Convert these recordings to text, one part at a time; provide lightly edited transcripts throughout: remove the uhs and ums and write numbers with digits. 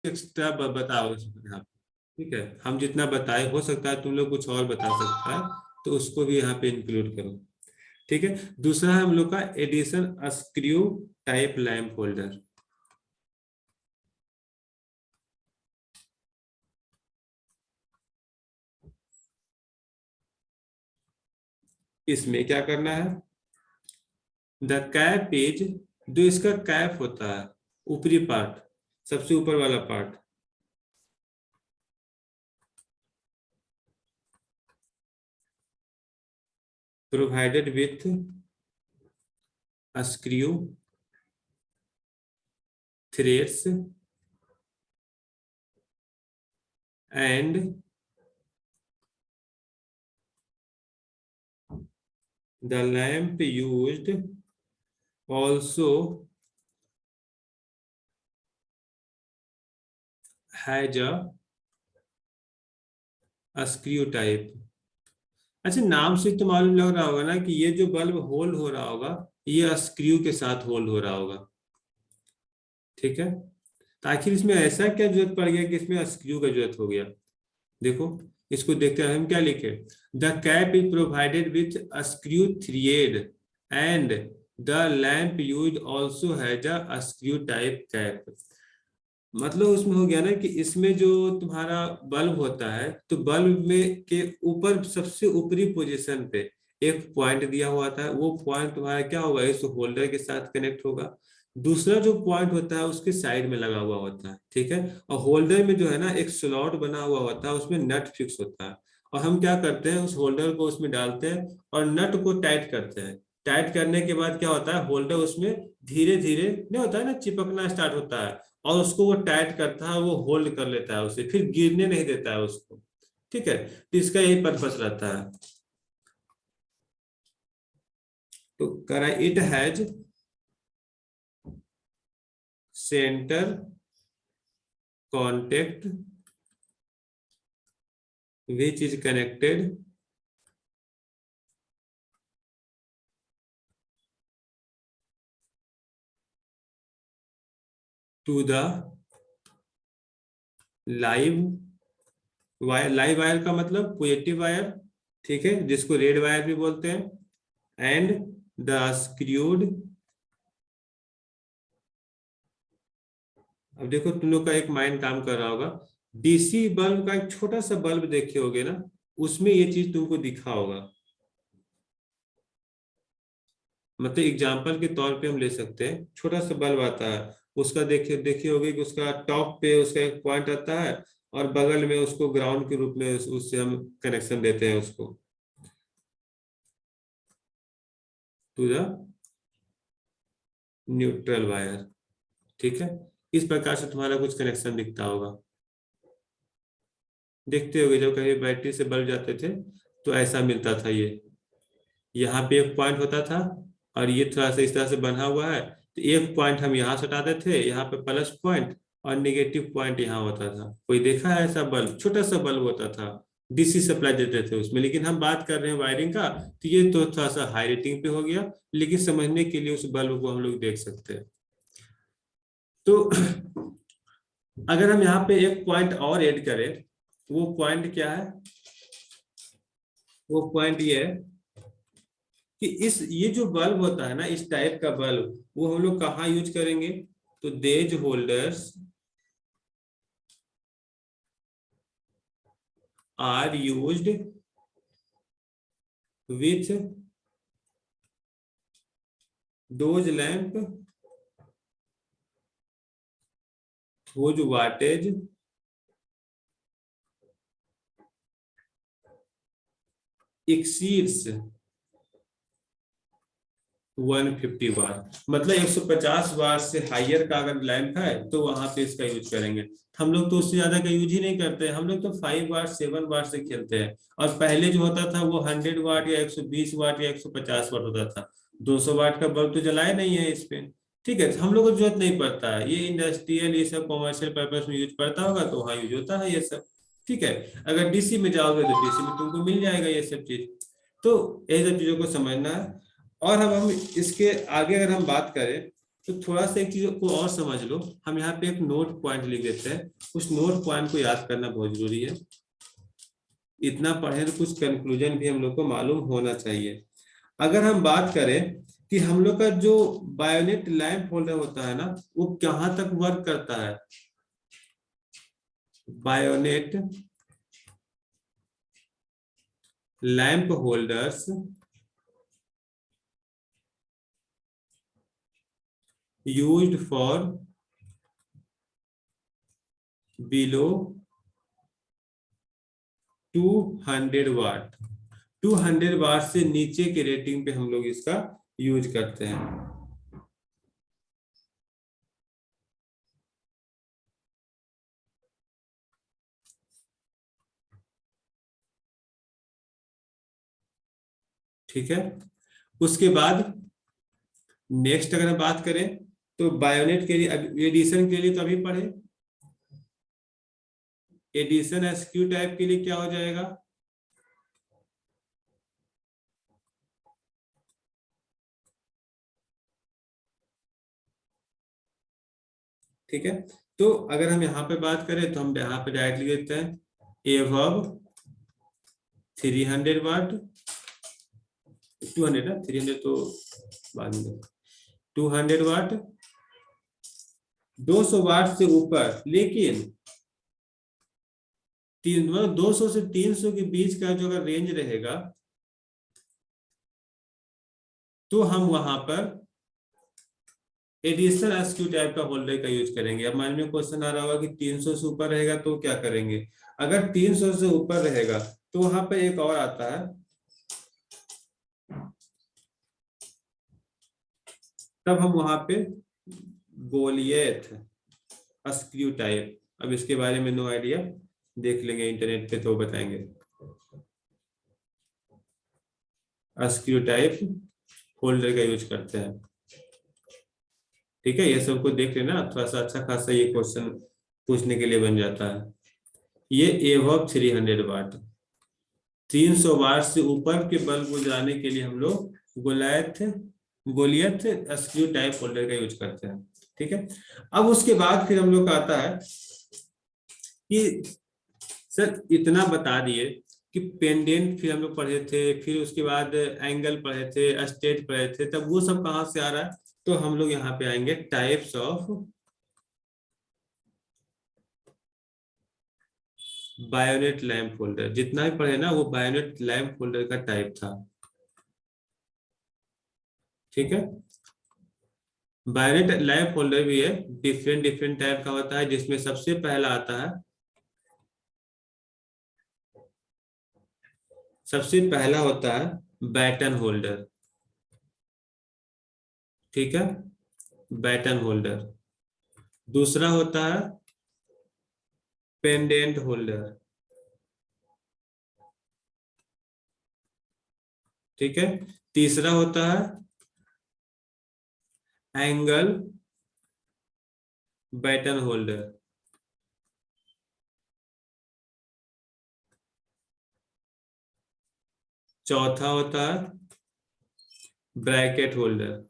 Extra बताओ यहाँ पे, ठीक है। हम जितना बताए, हो सकता है तुम लोग कुछ और बता सकता है, तो उसको भी यहाँ पे इंक्लूड करो, ठीक है। दूसरा है हम लोग का Edison screw type lamp holder. इसमें क्या करना है, द कैप इज, जो इसका कैप होता है, ऊपरी पार्ट, सबसे ऊपर वाला part, provided with screw threads and the lamp used also has a screw type। अच्छा, नाम से तो मालूम लग रहा होगा ना कि ये जो बल्ब होल्ड हो रहा होगा, ये स्क्रू के साथ होल्ड हो रहा होगा, ठीक है। तो आखिर इसमें ऐसा क्या जरूरत पड़ गया कि इसमें स्क्रू का जरूरत हो गया। देखो, इसको देखते हैं हम क्या लिखे, the cap is provided with a screw thread and the lamp use also has a screw type cap. मतलब उसमें हो गया ना कि इसमें जो तुम्हारा बल्ब होता है, तो बल्ब में के ऊपर सबसे ऊपरी पोजीशन पे एक पॉइंट दिया हुआ था, वो पॉइंट तुम्हारा क्या होगा, इस होल्डर के साथ कनेक्ट होगा। दूसरा जो पॉइंट होता है उसके साइड में लगा हुआ होता है, ठीक है। और होल्डर में जो है ना एक स्लॉट बना हुआ होता है, उसमें नट फिक्स होता है। और हम क्या करते हैं, उस होल्डर को उसमें डालते हैं और नट को टाइट करते हैं। टाइट करने के बाद क्या होता है, होल्डर उसमें धीरे धीरे नहीं होता है ना, चिपकना स्टार्ट होता है, और उसको वो टाइट करता है, वो होल्ड कर लेता है उसे, फिर गिरने नहीं देता है उसको, ठीक है। तो इसका यही पर्पस रहता है। तो करा it has centre contact which is connected to the live wire. Live wire का मतलब पॉजिटिव वायर, ठीक है, जिसको रेड वायर भी बोलते हैं। एंड द स्क्रूड, अब देखो तुम लोग का एक माइंड काम कर रहा होगा, डीसी बल्ब का एक छोटा सा बल्ब देखे होगे ना, उसमें ये चीज तुमको दिखा होगा। मतलब एग्जाम्पल के तौर पे हम ले सकते हैं, छोटा सा बल्ब आता है, उसका देखिए होगे कि उसका टॉप पे उसका एक पॉइंट आता है, और बगल में उसको ग्राउंड के रूप में उससे हम कनेक्शन देते हैं उसको, टू द न्यूट्रल वायर, ठीक है। इस प्रकार से तुम्हारा कुछ कनेक्शन दिखता होगा। देखते होगे जब कहीं बैटरी से बल्ब जाते थे, तो ऐसा मिलता था, ये यहाँ पे एक पॉइंट होता था, और ये थोड़ा सा इस तरह से बना हुआ है, तो एक पॉइंट हम यहाँ सटाते थे, यहाँ पे प्लस पॉइंट, और नेगेटिव पॉइंट यहाँ होता था। कोई देखा है ऐसा बल्ब, छोटा सा बल्ब होता था, डीसी सप्लाई देते थे उसमें। लेकिन हम बात कर रहे हैं वायरिंग का, तो ये तो थोड़ा सा हाई रेटिंग पे हो गया, लेकिन समझने के लिए उस बल्ब को हम लोग देख सकते हैं। तो अगर हम यहाँ पे एक पॉइंट और ऐड करें, वो पॉइंट क्या है, वो पॉइंट ये है कि इस ये जो बल्ब होता है ना, इस टाइप का बल्ब, वो हम लोग कहाँ यूज करेंगे, तो these holders are used with those lamp whose wattage exceeds 150 watt. मतलब 150 वाट से हाइयर का अगर लैंप है, तो वहां पे इसका यूज करेंगे। हम लोग तो उससे ज्यादा का यूज ही नहीं करते हैं, हम लोग तो 5 वाट 7 वाट से खेलते हैं। और पहले जो होता था वो 100 वाट या 120 वाट या 150 वाट होता था। 200 वाट का बल्ब तो जलाया नहीं है इस पे, ठीक है। तो हम लोग को जरूरत नहीं पड़ता है, ये इंडस्ट्रियल ये सब कॉमर्शियल पर्पज में यूज पड़ता होगा, तो वहाँ यूज होता है ये सब, ठीक है। अगर डीसी में जाओगे तो डीसी में तुमको मिल जाएगा ये सब चीज। तो ये सब चीजों को समझना है। और अब हम इसके आगे अगर हम बात करें तो थोड़ा सा एक चीज को और समझ लो, हम यहाँ पे एक नोट पॉइंट लिख देते हैं, उस नोट पॉइंट को याद करना बहुत जरूरी है। इतना पढ़े तो कुछ कंक्लूजन भी हम लोग को मालूम होना चाहिए। अगर हम बात करें कि हम लोग का जो बायोनेट लैंप होल्डर होता है ना, वो कहाँ तक वर्क करता है। BioNTech lamp holders used for below 200 वाट। 200 वाट से नीचे के रेटिंग पे हम लोग इसका यूज करते हैं। ठीक है, उसके बाद नेक्स्ट अगर हम बात करें तो बायोनेट के लिए एडिशन के लिए तो अभी पढ़े, एडिशन एसक्यू टाइप के लिए क्या हो जाएगा। ठीक है, तो अगर हम यहाँ पे बात करें तो हम यहाँ पे डायरेक्ट लिख देते हैं एवब 300 वाट, 200 ना, 300 तो बाद में, 200 वाट, 200 वाट से ऊपर, लेकिन 200 से 300 के बीच का जो अगर रेंज रहेगा तो हम वहां पर एडिशनल एसक्यू टाइप का होल्डर का यूज करेंगे। अब मान में क्वेश्चन आ रहा होगा कि 300 से ऊपर रहेगा तो क्या करेंगे। अगर 300 से ऊपर रहेगा तो वहां पर एक और आता है, तब हम वहां पे गोलियथ स्क्रू टाइप, अब इसके बारे में नो आइडिया, देख लेंगे इंटरनेट पे तो बताएंगे। स्क्रू टाइप होल्डर का यूज करते हैं। ठीक है, ये सबको देख लेना, थोड़ा सा अच्छा खासा ये क्वेश्चन पूछने के लिए बन जाता है। ये एवब 300 वाट, 300 वाट से ऊपर के बल्ब को जलाने के लिए हम लोग गोलियथ स्क्रू टाइप होल्डर का यूज करते हैं। ठीक है, अब उसके बाद फिर हम लोग का आता है कि सर इतना बता दिए कि पेंडेंट फिर हम लोग पढ़े थे, फिर उसके बाद एंगल पढ़े थे, स्टेट पढ़े थे, तब वो सब कहाँ से आ रहा है। तो हम लोग यहाँ पे आएंगे types of BioNTech lamp holder. जितना भी पढ़े ना वो बायोनेट लैंप होल्डर का टाइप था। ठीक है, बायोनेट लैंप होल्डर भी है, डिफरेंट डिफरेंट टाइप का होता है, जिसमें सबसे पहला आता है, सबसे पहला होता है बैटन होल्डर। ठीक है, बैटन होल्डर। दूसरा होता है पेंडेंट होल्डर। ठीक है, तीसरा होता है एंगल बैटन होल्डर। चौथा होता है ब्रैकेट होल्डर।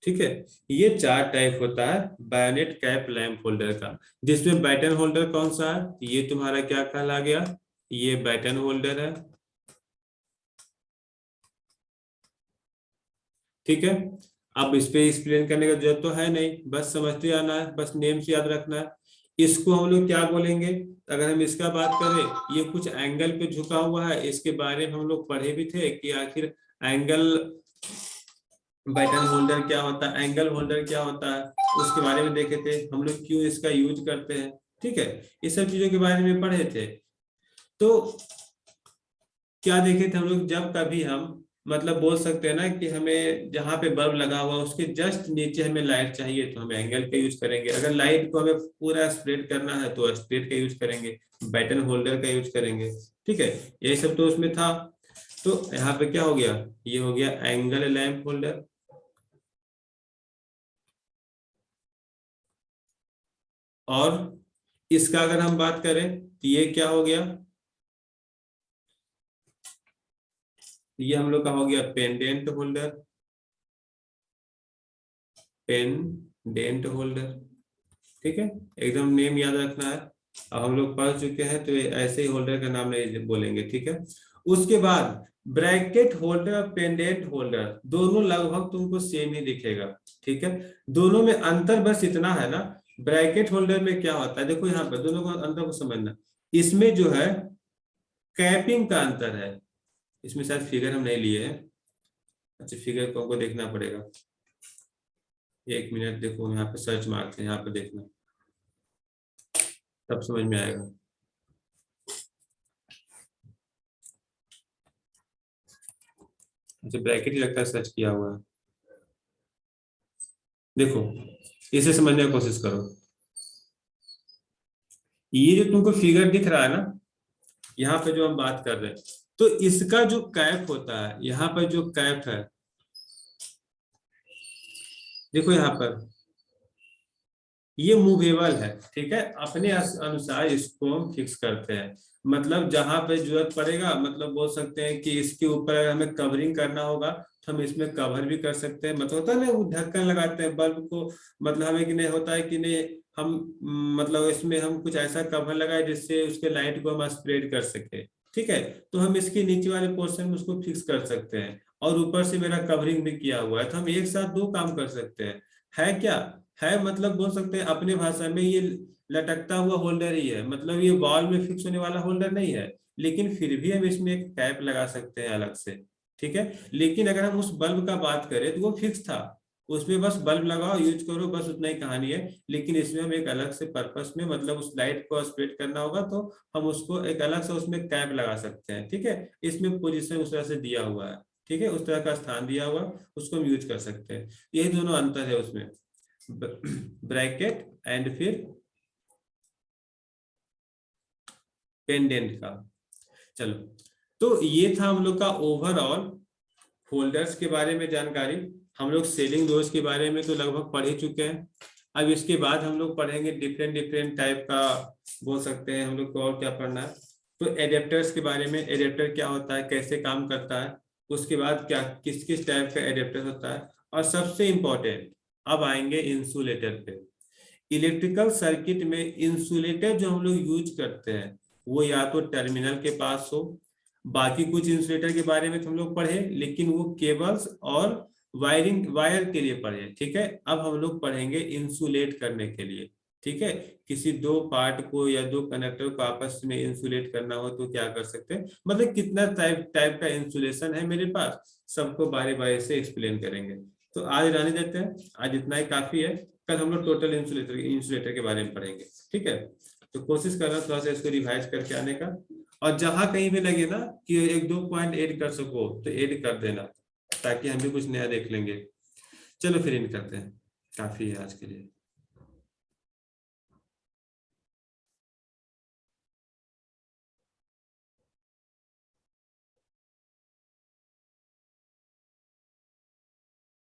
ठीक है, ये चार टाइप होता है बायोनेट कैप लैंप होल्डर का, जिसमें बैटन होल्डर कौन सा है, ये तुम्हारा क्या कहला गया, ये बैटन होल्डर है। ठीक है, अब इस पे एक्सप्लेन करने का जरूरत तो है नहीं, बस समझते आना है, बस नेम से याद रखना है। इसको हम लोग क्या बोलेंगे, अगर हम इसका बात करें, ये कुछ एंगल पे झुका हुआ है, इसके बारे में हम लोग पढ़े भी थे कि आखिर एंगल बैटन होल्डर क्या होता है, एंगल होल्डर क्या होता है, उसके बारे में देखे थे हम लोग, क्यों इसका यूज करते हैं। ठीक है, ये सब चीजों के बारे में पढ़े थे। तो क्या देखे थे हम लोग, जब कभी हम मतलब बोल सकते हैं ना कि हमें जहाँ पे बल्ब लगा हुआ है उसके जस्ट नीचे हमें लाइट चाहिए तो हम एंगल का यूज करेंगे, अगर लाइट को हमें पूरा स्प्रेड करना है तो स्प्रेड का यूज करेंगे, बैटन होल्डर का यूज करेंगे। ठीक है, यही सब तो उसमें था। तो यहाँ पे क्या हो गया, ये हो गया एंगल लैंप होल्डर। और इसका अगर हम बात करें तो ये क्या हो गया, ये हम लोग का हो गया पेंडेंट होल्डर, पेंडेंट होल्डर। ठीक है, एकदम नेम याद रखना है। अब हम लोग पढ़ चुके हैं तो ऐसे ही होल्डर का नाम नहीं बोलेंगे। ठीक है, उसके बाद ब्रैकेट होल्डर और पेंडेंट होल्डर दोनों लगभग तुमको सेम ही दिखेगा। ठीक है, दोनों में अंतर बस इतना है ना, ब्रैकेट होल्डर में क्या होता है, देखो यहाँ पर दोनों को अंतर को समझना। इसमें जो है कैपिंग का अंतर है, इसमें शायद फिगर हम नहीं लिए हैं। अच्छा, फिगर को हमको देखना पड़ेगा, एक मिनट, देखो यहाँ पे सर्च मारते हैं, यहाँ पे देखना तब समझ में आएगा। अच्छा, ब्रैकेट ही लगता है सर्च किया हुआ है। देखो, इसे समझने की कोशिश करो। ये जो तुमको फिगर दिख रहा है ना, यहाँ पे जो हम बात कर रहे हैं, तो इसका जो कैप होता है, यहाँ पर जो कैप है, देखो यहाँ पर ये मूवेबल है। ठीक है, अपने अनुसार इसको हम फिक्स करते हैं। मतलब जहां पे जरूरत पड़ेगा, मतलब बोल सकते हैं कि इसके ऊपर अगर हमें कवरिंग करना होगा तो हम इसमें कवर भी कर सकते हैं। मतलब होता है ना, वो ढक्कन लगाते हैं बल्ब को, मतलब हमें कि नहीं होता है कि नहीं, हम मतलब इसमें हम कुछ ऐसा कवर लगाए जिससे उसके लाइट को हम स्प्रेड कर सके। ठीक है, तो हम इसके नीचे वाले पोर्शन में उसको फिक्स कर सकते हैं, और ऊपर से मेरा कवरिंग भी किया हुआ है, तो हम एक साथ दो काम कर सकते हैं। है क्या है, मतलब बोल सकते हैं अपने भाषा में ये लटकता हुआ होल्डर ही है, मतलब ये वॉल में फिक्स होने वाला होल्डर नहीं है, लेकिन फिर भी हम इसमें एक कैप लगा सकते हैं अलग से। ठीक है, लेकिन अगर हम उस बल्ब का बात करें तो वो फिक्स था, उसमें बस बल्ब लगाओ यूज करो, बस उतना ही कहानी है। लेकिन इसमें हम एक अलग से पर्पस में, मतलब उस लाइट को स्प्रेड करना होगा तो हम उसको एक अलग से उसमें कैप लगा सकते हैं। ठीक है, इसमें पोजीशन उस तरह से दिया हुआ है। ठीक है, उस तरह का स्थान दिया हुआ, उसको हम यूज कर सकते हैं। यही दोनों अंतर है उसमें, ब्रैकेट एंड फिर पेंडेंट का। चलो, तो ये था हम लोग का ओवरऑल होल्डर्स के बारे में जानकारी। हम लोग सेलिंग डोर्स के बारे में तो लगभग पढ़ ही चुके हैं। अब इसके बाद हम लोग पढ़ेंगे डिफरेंट डिफरेंट टाइप का, बोल सकते हैं हम लोग को और क्या पढ़ना है, तो एडेप्टर्स के बारे में, एडेप्टर क्या होता है, कैसे काम करता है, उसके बाद क्या किस किस टाइप का एडेप्टर होता है, और सबसे इंपॉर्टेंट अब आएंगे इंसुलेटर पे। इलेक्ट्रिकल सर्किट में इंसुलेटर जो हम लोग यूज करते हैं वो या तो टर्मिनल के पास हो, बाकी कुछ इंसुलेटर के बारे में तो हम लोग पढ़े लेकिन वो केबल्स और वायर के लिए पढ़े। ठीक है, अब हम लोग पढ़ेंगे इंसुलेट करने के लिए। ठीक है, किसी दो पार्ट को या दो कनेक्टर को आपस में इंसुलेट करना हो तो क्या कर सकते हैं, मतलब कितना टाइप टाइप का इंसुलेशन है मेरे पास, सबको बारी बारी से एक्सप्लेन करेंगे। तो आज रहने देते हैं, आज इतना ही काफी है। कल हम लोग टोटल इंसुलेटर के बारे में पढ़ेंगे। ठीक है, तो कोशिश करना थोड़ा सा इसको रिवाइज करके आने का, और जहां कहीं भी लगे ना कि एक दो पॉइंट ऐड कर सको तो ऐड कर देना, ताकि हम भी कुछ नया देख लेंगे। चलो फिर इन करते हैं, काफी है आज के लिए।